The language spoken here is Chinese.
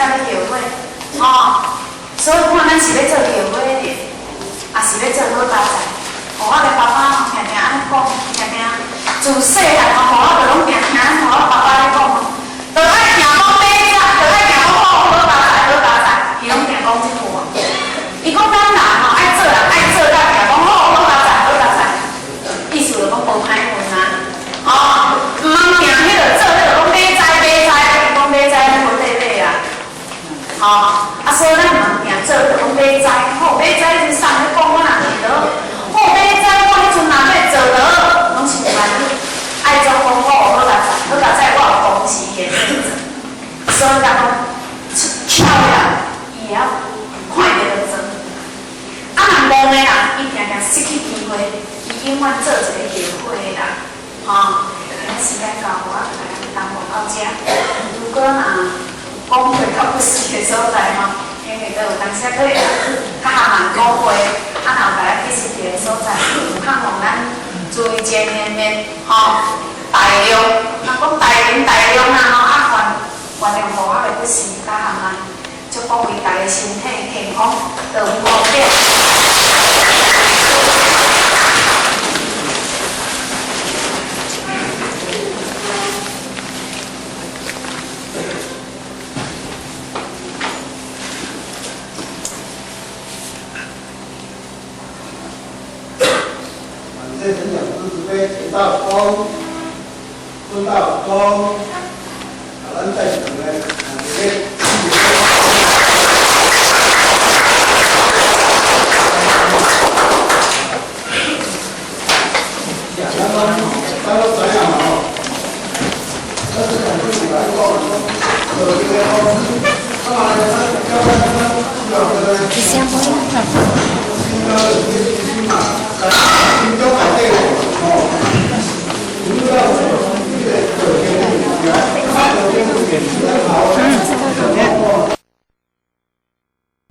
才咧摇尾，所以看咱是要做摇尾的，也是要做好大财。我的爸爸常常安尼讲，常常自细汉我就拢常听我爸爸咧讲，就爱听讲买菜，就爱听讲好大财，好大财，伊拢常讲即句话。伊讲咱人爱做人，爱做甲听讲好大财，好大财，意思就讲无歹运啊。毋通听迄个做迄个讲买菜，伊讲买菜无地买啊。所以咱毋通听做就讲买菜，好买菜是啥咧讲我哪记得？好买菜我迄阵若要做落，拢是有安尼，爱做讲好大财，好大财我有公司嘅做。所以讲巧了，伊也快乐就做。若盲的人，伊常常失去机会，伊永远做一个后悔的人。咱时间到，我来谈广告遮。如果讲会较不实的所在因为都有当时可以较含慢讲话，若有大家去实地的所在，盼望咱注意见面大量，讲大量原谅无我的不是较含慢，祝各位大家身体健康，长寿点。这成长之杯，田道公、孙道公，咱在场的这个咱都知影嘛这是讲出来讲，这个